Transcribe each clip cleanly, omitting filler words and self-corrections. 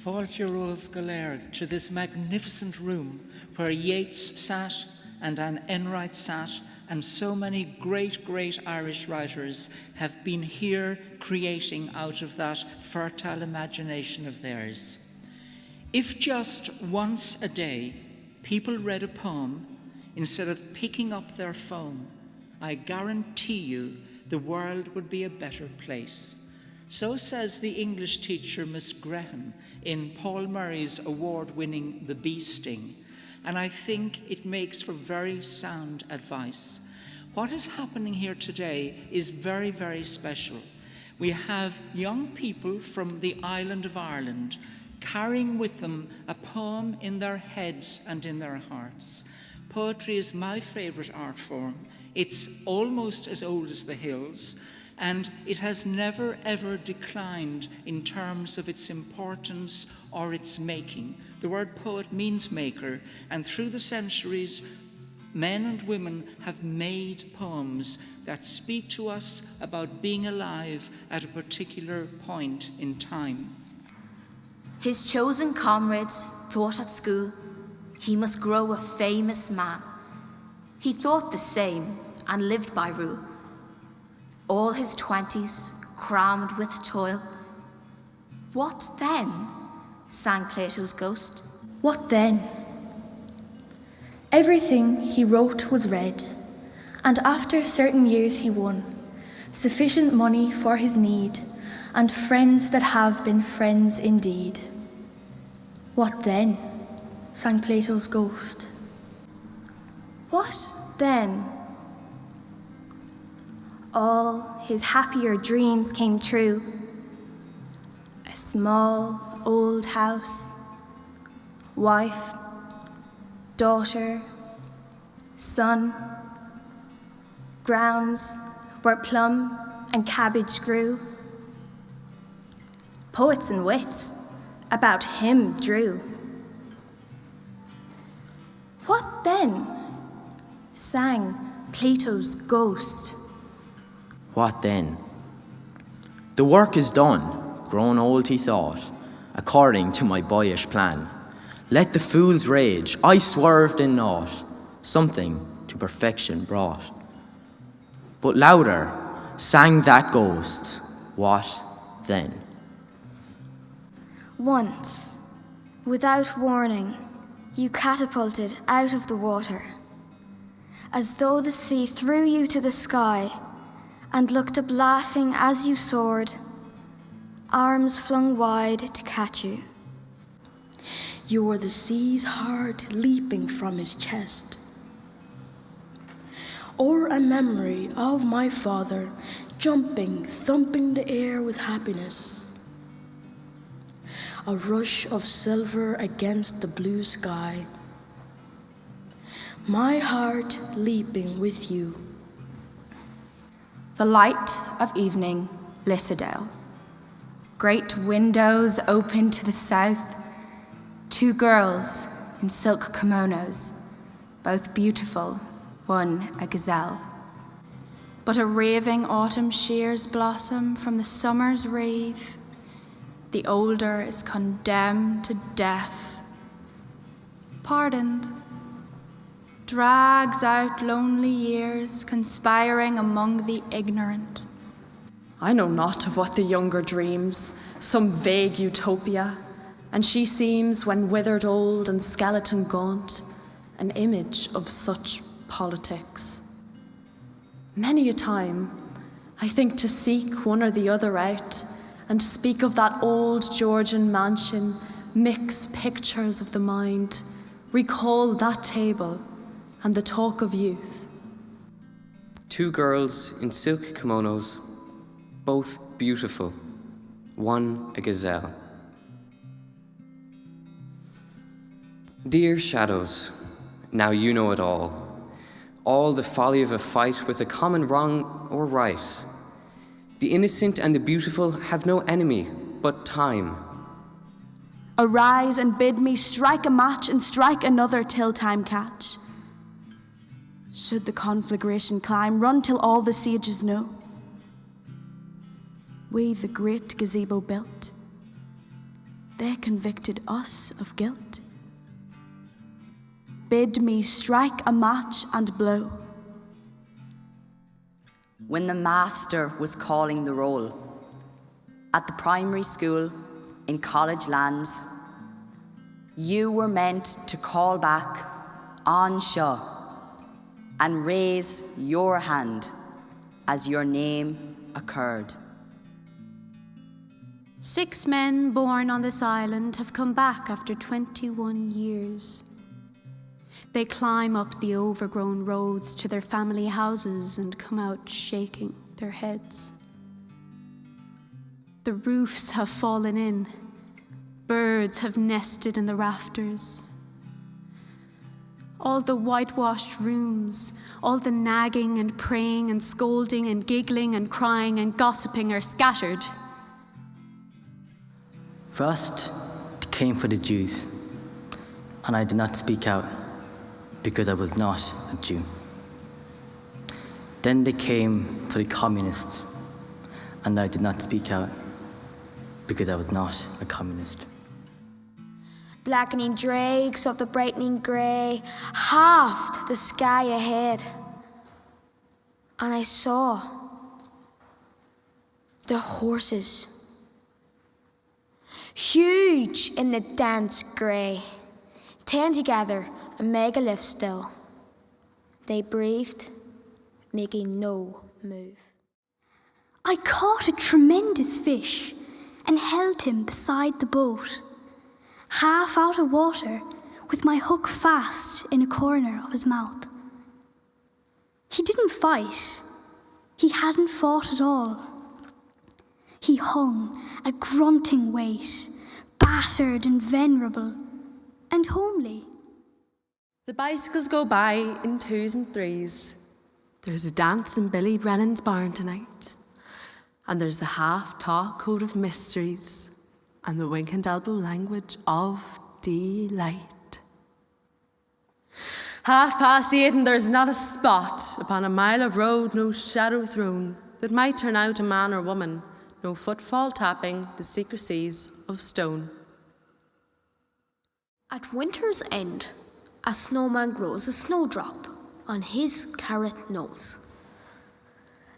Fáilte Romhaibh go léir to this magnificent room where Yeats sat and Anne Enright sat, and so many great, great Irish writers have been here creating out of that fertile imagination of theirs. If just once a day people read a poem instead of picking up their phone, I guarantee you the world would be a better place. So says the English teacher Miss Graham in Paul Murray's award-winning The Bee Sting, and I think it makes for very sound advice. What is happening here today is very, very special. We have young people from the island of Ireland carrying with them a poem in their heads and in their hearts. Poetry is my favourite art form. It's almost as old as the hills, and it has never ever declined in terms of its importance or its making. The word poet means maker, and through the centuries, men and women have made poems that speak to us about being alive at a particular point in time. His chosen comrades thought at school he must grow a famous man. He thought the same and lived by rule. All his 20s crammed with toil. What then? Sang Plato's ghost. What then? Everything he wrote was read, and after certain years he won sufficient money for his need, and friends that have been friends indeed. What then? Sang Plato's ghost. What then? All his happier dreams came true. A small old house, wife, daughter, son, grounds where plum and cabbage grew. Poets and wits about him drew. What then? Sang Plato's ghost. What then? The work is done, grown old he thought, according to my boyish plan. Let the fools rage, I swerved in naught, something to perfection brought. But louder sang that ghost, what then? Once, without warning, you catapulted out of the water, as though the sea threw you to the sky and looked up laughing as you soared, arms flung wide to catch you. You were the sea's heart leaping from his chest, or a memory of my father jumping, thumping the air with happiness. A rush of silver against the blue sky. My heart leaping with you. The light of evening, Lissadale. Great windows open to the south. Two girls in silk kimonos, both beautiful, one a gazelle. But a raving autumn shears blossom from the summer's wreath. The older is condemned to death. Pardoned, drags out lonely years, conspiring among the ignorant. I know not of what the younger dreams, some vague utopia, and she seems, when withered old and skeleton gaunt, an image of such politics. Many a time, I think to seek one or the other out and speak of that old Georgian mansion, mix pictures of the mind, recall that table and the talk of youth. Two girls in silk kimonos, both beautiful, one a gazelle. Dear shadows, now you know it all the folly of a fight with a common wrong or right. The innocent and the beautiful have no enemy but time. Arise and bid me strike a match and strike another till time catch. Should the conflagration climb, run till all the sages know. We the great gazebo built, they convicted us of guilt. Bid me strike a match and blow. When the master was calling the roll, at the primary school, in college lands, you were meant to call back on Seo and raise your hand as your name occurred. 6 men born on this island have come back after 21 years. They climb up the overgrown roads to their family houses and come out shaking their heads. The roofs have fallen in. Birds have nested in the rafters. All the whitewashed rooms, all the nagging and praying and scolding and giggling and crying and gossiping are scattered. First came for the Jews, and I did not speak out because I was not a Jew. Then they came for the communists, and I did not speak out because I was not a communist. Blackening dregs of the brightening grey halved the sky ahead, and I saw the horses, huge in the dense grey, 10 together, a megalith still. They breathed, making no move. I caught a tremendous fish and held him beside the boat, half out of water, with my hook fast in a corner of his mouth. He didn't fight. He hadn't fought at all. He hung, a grunting weight, battered and venerable, and homely. The bicycles go by in 2s and 3s. There's a dance in Billy Brennan's barn tonight. And there's the half-taught code of mysteries and the wink and elbow language of delight. 8:30 and there's not a spot upon a mile of road, no shadow thrown, that might turn out a man or woman, no footfall tapping the secrecies of stone. At winter's end, a snowman grows a snowdrop on his carrot nose.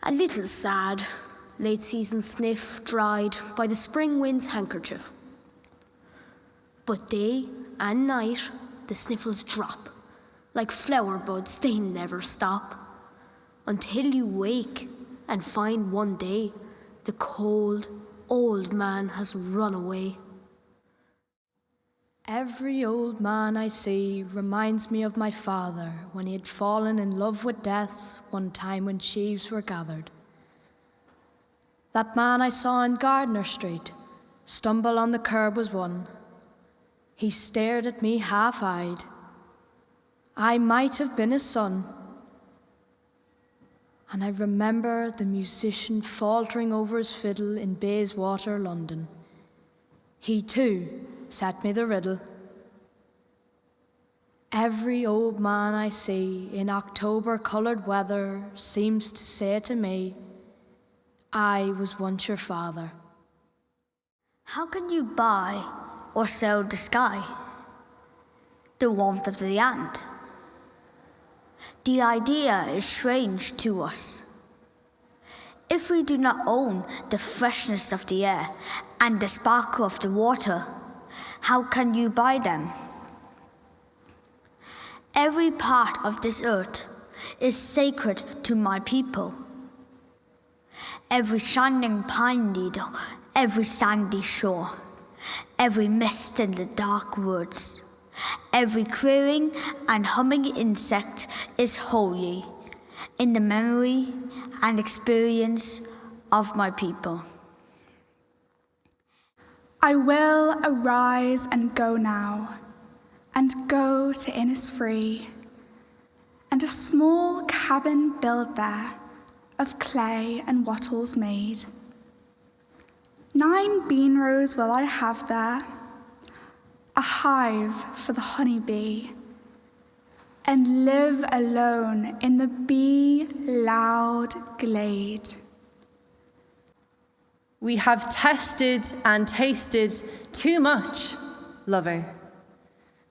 A little sad, late season sniff dried by the spring wind's handkerchief. But day and night the sniffles drop, like flower buds they never stop, until you wake and find one day the cold old man has run away. Every old man I see reminds me of my father when he had fallen in love with death one time when sheaves were gathered. That man I saw in Gardner Street stumble on the curb was one. He stared at me half-eyed. I might have been his son. And I remember the musician faltering over his fiddle in Bayswater, London. He too set me the riddle. Every old man I see in October-coloured weather seems to say to me, I was once your father. How can you buy or sell the sky? The warmth of the ant? The idea is strange to us. If we do not own the freshness of the air and the sparkle of the water, how can you buy them? Every part of this earth is sacred to my people. Every shining pine needle, every sandy shore, every mist in the dark woods, every quivering and humming insect is holy in the memory and experience of my people. I will arise and go now, and go to Innisfree, and a small cabin build there, of clay and wattles made. 9 bean rows will I have there, a hive for the honeybee, and live alone in the bee-loud glade. We have tested and tasted too much, lover.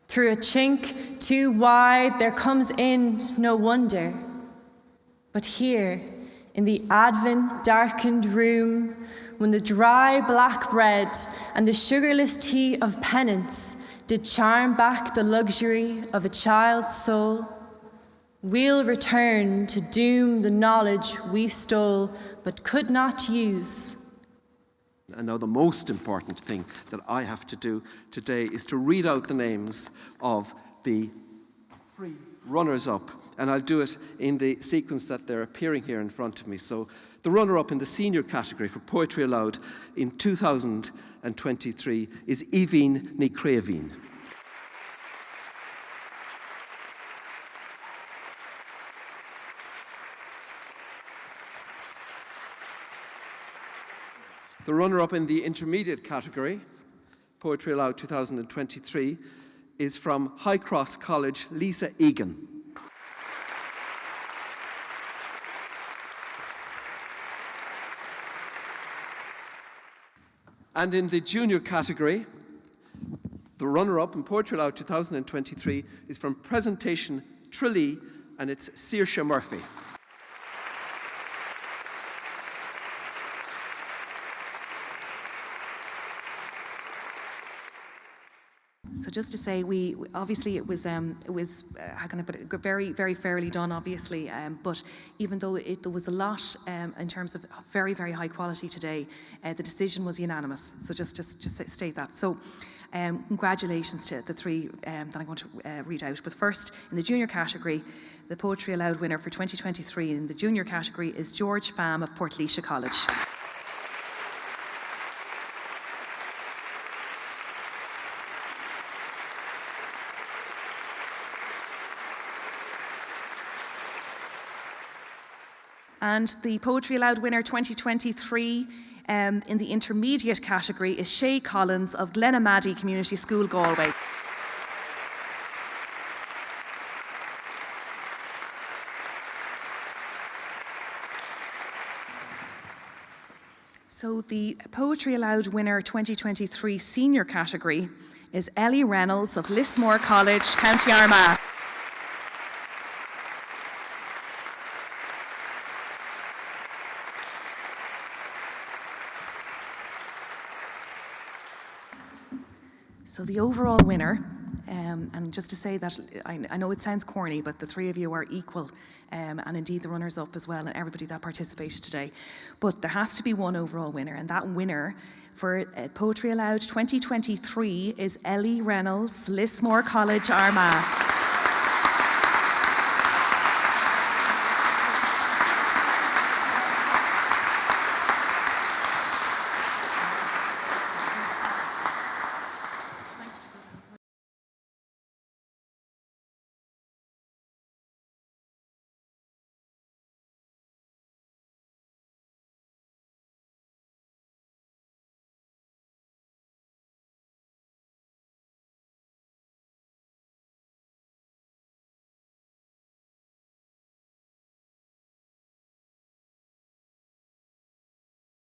Through a chink too wide there comes in no wonder. But here, in the Advent-darkened room, when the dry black bread and the sugarless tea of penance did charm back the luxury of a child's soul, we'll return to doom the knowledge we stole but could not use. And now the most important thing that I have to do today is to read out the names of the 3 runners-up, and I'll do it in the sequence that they're appearing here in front of me. So the runner-up in the senior category for Poetry Aloud in 2023 is Evine Nicravine. The runner-up in the intermediate category, Poetry Aloud 2023, is from High Cross College, Lisa Egan. And in the junior category, the runner-up in Poetry Aloud 2023 is from Presentation Tralee, and it's Saoirse Murphy. So just to say, we obviously it was how can I put it, very, very fairly done, obviously. But even though there was a lot in terms of very, very high quality today, the decision was unanimous. So just state that. So congratulations to the 3 that I'm going to read out. But first, in the junior category, the Poetry Aloud winner for 2023 in the junior category is George Pham of Portlaoise College. And the Poetry Aloud winner 2023 in the intermediate category is Shay Collins of Glenamaddy Community School, Galway. So the Poetry Aloud winner 2023 senior category is Ellie Reynolds of Lismore College, County Armagh. So the overall winner, and just to say that I know it sounds corny, but the 3 of you are equal, and indeed the runners-up as well, and everybody that participated today. But there has to be one overall winner, and that winner for Poetry Aloud 2023 is Ellie Reynolds, Lismore College, Armagh.